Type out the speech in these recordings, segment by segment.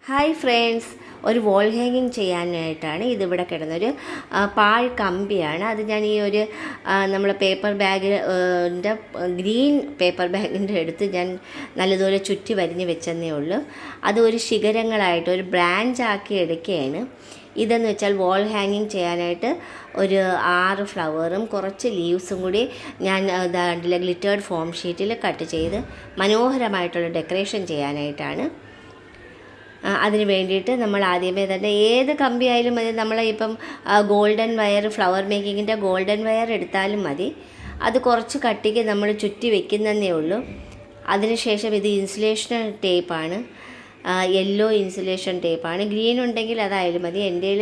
Hi friends, ഒരു wall ഹാങ്ങിങ് ചെയ്യാനായിട്ടാണ് ഇതിവിടെ കിടന്നൊരു പാഴ് കമ്പിയാണ്. അത് ഞാൻ ഈ ഒരു നമ്മൾ പേപ്പർ ബാഗിൻ്റെ ഗ്രീൻ പേപ്പർ ബാഗിൻ്റെ അടുത്ത് ഞാൻ നല്ലതുപോലെ ചുറ്റി വരിഞ്ഞ് വെച്ചെന്നേ ഉള്ളൂ. അത് ഒരു ശിഖരങ്ങളായിട്ട് ഒരു ബ്രാഞ്ച് ആക്കി എടുക്കുകയാണ്. ഇതെന്ന് വെച്ചാൽ വോൾ ഹാങ്ങിങ് ചെയ്യാനായിട്ട് ഒരു 6 ഫ്ലവറും കുറച്ച് ലീവ്സും കൂടി ഞാൻ ദാണ്ടിലെ ഗ്ലിറ്റേർഡ് ഫോം ഷീറ്റിൽ കട്ട് ചെയ്ത് മനോഹരമായിട്ടുള്ള ഡെക്കറേഷൻ ചെയ്യാനായിട്ടാണ്. അതിന് വേണ്ടിയിട്ട് നമ്മൾ ആദ്യമേ തന്നെ ഏത് കമ്പി ആയാലും മതി. നമ്മളിപ്പം ഗോൾഡൻ വയർ, ഫ്ലവർ മേക്കിങ്ങിൻ്റെ ഗോൾഡൻ വയർ എടുത്താലും മതി. അത് കുറച്ച് കട്ടിക്ക് നമ്മൾ ചുറ്റി വെക്കുന്നതേ ഉള്ളൂ. അതിനുശേഷം ഇത് ഇൻസുലേഷൻ ടേപ്പാണ്, യെല്ലോ ഇൻസുലേഷൻ ടേപ്പാണ്. ഗ്രീൻ ഉണ്ടെങ്കിൽ അതായാലും മതി. എൻ്റെ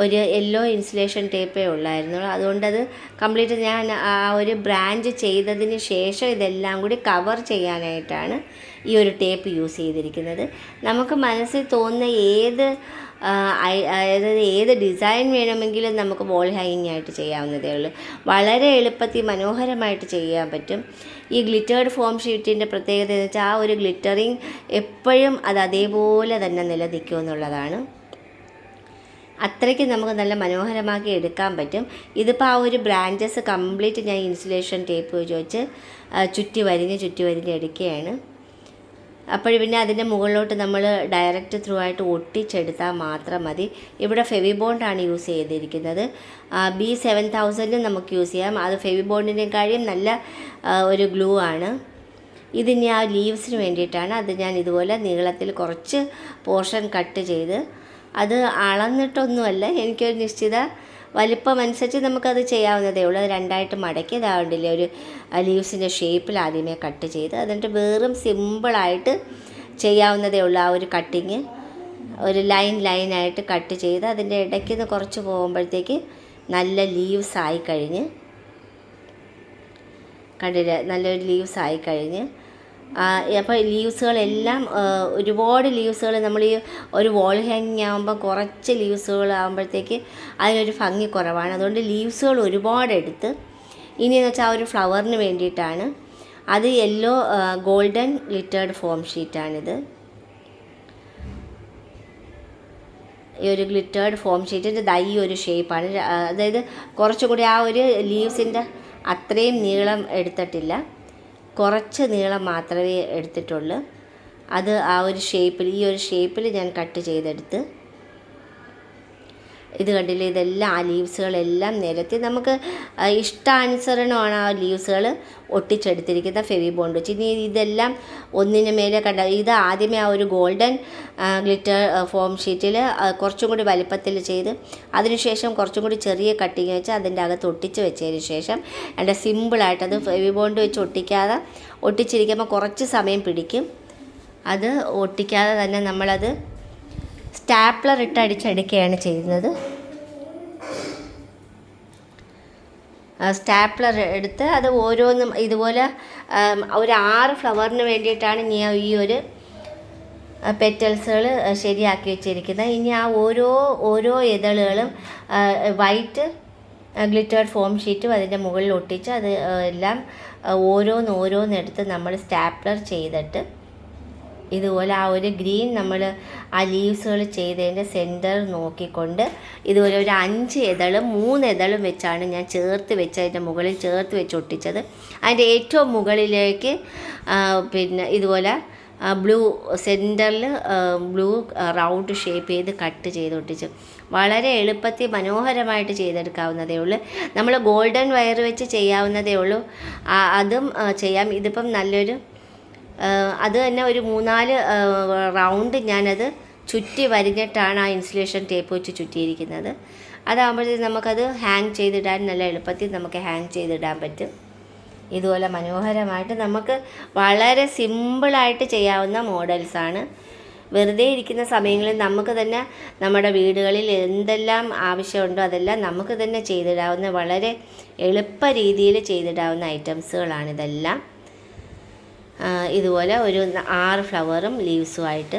ഒരു യെല്ലോ ഇൻസുലേഷൻ ടേപ്പേ ഉള്ളായിരുന്നു. അതുകൊണ്ടത് കംപ്ലീറ്റ് ഞാൻ ആ ഒരു ബ്രാഞ്ച് ചെയ്തതിന് ശേഷം ഇതെല്ലാം കൂടി കവർ ചെയ്യാനായിട്ടാണ് ഈ ഒരു ടേപ്പ് യൂസ് ചെയ്തിരിക്കുന്നത്. നമുക്ക് മനസ്സിൽ തോന്നുന്ന ഏത് ഡിസൈൻ വേണമെങ്കിലും നമുക്ക് വോൾ ഹാങ്ങിങ് ആയിട്ട് ചെയ്യാവുന്നതേ ഉള്ളൂ. വളരെ എളുപ്പത്തിൽ മനോഹരമായിട്ട് ചെയ്യാൻ പറ്റും. ഈ ഗ്ലിറ്റേർഡ് ഫോം ഷീറ്റിൻ്റെ പ്രത്യേകത എന്ന് വെച്ചാൽ ആ ഒരു ഗ്ലിറ്ററിങ് എപ്പോഴും അത് അതേപോലെ തന്നെ നിലനിൽക്കുമെന്നുള്ളതാണ്. അത്രയ്ക്ക് നമുക്ക് നല്ല മനോഹരമാക്കി എടുക്കാൻ പറ്റും. ഇതിപ്പോൾ ആ ഒരു ബ്രാഞ്ചസ് കംപ്ലീറ്റ് ഞാൻ ഇൻസുലേഷൻ ടേപ്പ് വെച്ച് ചുറ്റി വരിഞ്ഞ് എടുക്കുകയാണ്. അപ്പോൾ പിന്നെ അതിൻ്റെ മുകളിലോട്ട് നമ്മൾ ഡയറക്റ്റ് ത്രൂ ആയിട്ട് ഒട്ടിച്ചെടുത്താൽ മാത്രം മതി. ഇവിടെ ഫെവിബോണ്ടാണ് യൂസ് ചെയ്തിരിക്കുന്നത്. B7000 നമുക്ക് യൂസ് ചെയ്യാം. അത് ഫെവിബോണ്ടിനേക്കാളും നല്ല ഒരു ഗ്ലൂ ആണ്. ഇതിനി ആ ലീവ്സിന് വേണ്ടിയിട്ടാണ്. അത് ഞാൻ ഇതുപോലെ നീളത്തിൽ കുറച്ച് പോർഷൻ കട്ട് ചെയ്ത്, അത് അളന്നിട്ടൊന്നുമല്ല, എനിക്കൊരു നിശ്ചിത വലിപ്പമനുസരിച്ച് നമുക്കത് ചെയ്യാവുന്നതേ ഉള്ളൂ. അത് രണ്ടായിട്ട് മടക്കി ഇതാവണ്ടില്ലേ ഒരു ലീവ്സിൻ്റെ ഷേപ്പിൽ ആദ്യമേ കട്ട് ചെയ്ത്, എന്നിട്ട് വെറും സിമ്പിളായിട്ട് ചെയ്യാവുന്നതേ ഉള്ളൂ. ആ ഒരു കട്ടിങ് ഒരു ലൈനായിട്ട് കട്ട് ചെയ്ത് അതിൻ്റെ ഇടയ്ക്ക് നിന്ന് കുറച്ച് പോകുമ്പോഴത്തേക്ക് നല്ല ലീവ്സ് ആയിക്കഴിഞ്ഞ് കണ്ടില്ലേ, നല്ലൊരു ലീവ്സ് ആയിക്കഴിഞ്ഞ് അപ്പോൾ ലീവ്സുകളെല്ലാം ഒരുപാട് ലീവ്സുകൾ നമ്മൾ ഈ ഒരു വോൾ ഹാങ്ങിങ് ആകുമ്പോൾ കുറച്ച് ലീവ്സുകൾ ആകുമ്പോഴത്തേക്ക് അതിനൊരു ഭംഗി കുറവാണ്. അതുകൊണ്ട് ലീവ്സുകൾ ഒരുപാട് എടുത്ത് ഇനിയെന്ന് വെച്ചാൽ ആ ഒരു ഫ്ലവറിന് വേണ്ടിയിട്ടാണ്. അത് യെല്ലോ ഗോൾഡൻ ഗ്ലിറ്റേർഡ് ഫോം ഷീറ്റാണിത്. ഈ ഒരു ഗ്ലിറ്റേർഡ് ഫോം ഷീറ്റിൻ്റെ ഈ ഒരു ഷേപ്പാണ്. അതായത് കുറച്ചും കൂടി ആ ഒരു ലീവ്സിൻ്റെ അത്രയും നീളം എടുത്തിട്ടില്ല, കുറച്ച് നീളം മാത്രമേ എടുത്തിട്ടുള്ളൂ. അത് ആ ഒരു ഷേപ്പിൽ, ഈ ഒരു ഷേപ്പിൽ ഞാൻ കട്ട് ചെയ്തെടുത്ത്, ഇത് കണ്ടില്ലേ, ഇതെല്ലാം ആ ലീവ്സുകളെല്ലാം നിരത്തി നമുക്ക് ഇഷ്ടാനുസരണമാണ് ആ ലീവ്സുകൾ ഒട്ടിച്ചെടുത്തിരിക്കുന്ന ഫെവിബോണ്ട് വെച്ച്. ഇനി ഇതെല്ലാം ഒന്നിന് മേലെ ഇത് ആദ്യമേ ആ ഒരു ഗോൾഡൻ ഗ്ലിറ്റർ ഫോം ഷീറ്റിൽ കുറച്ചും കൂടി വലിപ്പത്തിൽ ചെയ്ത്, അതിനുശേഷം കുറച്ചും കൂടി ചെറിയ കട്ടിങ് വെച്ച് അതിൻ്റെ അകത്ത് ഒട്ടിച്ച് വെച്ചതിന് ശേഷം എൻ്റെ സിമ്പിളായിട്ട് അത് ഫെവിബോണ്ട് വെച്ച് ഒട്ടിച്ചിരിക്കുമ്പോൾ കുറച്ച് സമയം പിടിക്കും. അത് ഒട്ടിക്കാതെ തന്നെ നമ്മളത് സ്റ്റാപ്ലർ ഇട്ട് അടിച്ചെടുക്കുകയാണ് ചെയ്യുന്നത്. സ്റ്റാപ്ലർ എടുത്ത് അത് ഓരോന്നും ഇതുപോലെ ഒരു 6 ഫ്ലവറിന് വേണ്ടിയിട്ടാണ് ഞാൻ ഈ ഒരു പെറ്റൽസുകൾ ശരിയാക്കി വെച്ചിരിക്കുന്നത്. ഇനി ആ ഓരോ ഇതളുകളും വൈറ്റ് ഗ്ലിറ്റേർഡ് ഫോം ഷീറ്റും അതിൻ്റെ മുകളിൽ ഒട്ടിച്ച് അത് എല്ലാം ഓരോന്നെടുത്ത് നമ്മൾ സ്റ്റാപ്ലർ ചെയ്തിട്ട് ഇതുപോലെ ആ ഒരു ഗ്രീൻ നമ്മൾ ആ ലീവ്സുകൾ ചെയ്തതിൻ്റെ സെൻറ്റർ നോക്കിക്കൊണ്ട് ഇതുപോലെ ഒരു 5 ഇതളും 3 ഇതളും വെച്ചാണ് ഞാൻ അതിൻ്റെ മുകളിൽ ചേർത്ത് വെച്ച് ഒട്ടിച്ചത്. അതിൻ്റെ ഏറ്റവും മുകളിലേക്ക് പിന്നെ ഇതുപോലെ ബ്ലൂ സെൻറ്ററിൽ ബ്ലൂ റൗണ്ട് ഷേപ്പ് ചെയ്ത് കട്ട് ചെയ്ത് ഒട്ടിച്ചു. വളരെ എളുപ്പത്തിൽ മനോഹരമായിട്ട് ചെയ്തെടുക്കാവുന്നതേ ഉള്ളൂ. നമ്മൾ ഗോൾഡൻ വയർ വെച്ച് ചെയ്യാവുന്നതേ ഉള്ളൂ. അതും ചെയ്യാം. ഇതിപ്പം നല്ലൊരു അത് തന്നെ ഒരു 3-4 റൗണ്ട് ഞാനത് ചുറ്റി വരിഞ്ഞിട്ടാണ് ആ ഇൻസുലേഷൻ ടേപ്പ് വെച്ച് ചുറ്റിയിരിക്കുന്നത്. അതാകുമ്പോഴത്തേക്ക് നമുക്കത് ഹാങ് ചെയ്തിടാൻ നല്ല എളുപ്പത്തിൽ നമുക്ക് ഹാങ് ചെയ്തിടാൻ പറ്റും. ഇതുപോലെ മനോഹരമായിട്ട് നമുക്ക് വളരെ സിമ്പിളായിട്ട് ചെയ്യാവുന്ന മോഡൽസാണ്. വെറുതെ ഇരിക്കുന്ന സമയങ്ങളിൽ നമുക്ക് തന്നെ നമ്മുടെ വീടുകളിൽ എന്തെല്ലാം ആവശ്യമുണ്ടോ അതെല്ലാം നമുക്ക് തന്നെ ചെയ്തിടാവുന്ന, വളരെ എളുപ്പ രീതിയിൽ ചെയ്തിടാവുന്ന ഐറ്റംസുകളാണിതെല്ലാം. ഇതുപോലെ ഒരു 6 ഫ്ലവറും ലീവ്സുമായിട്ട്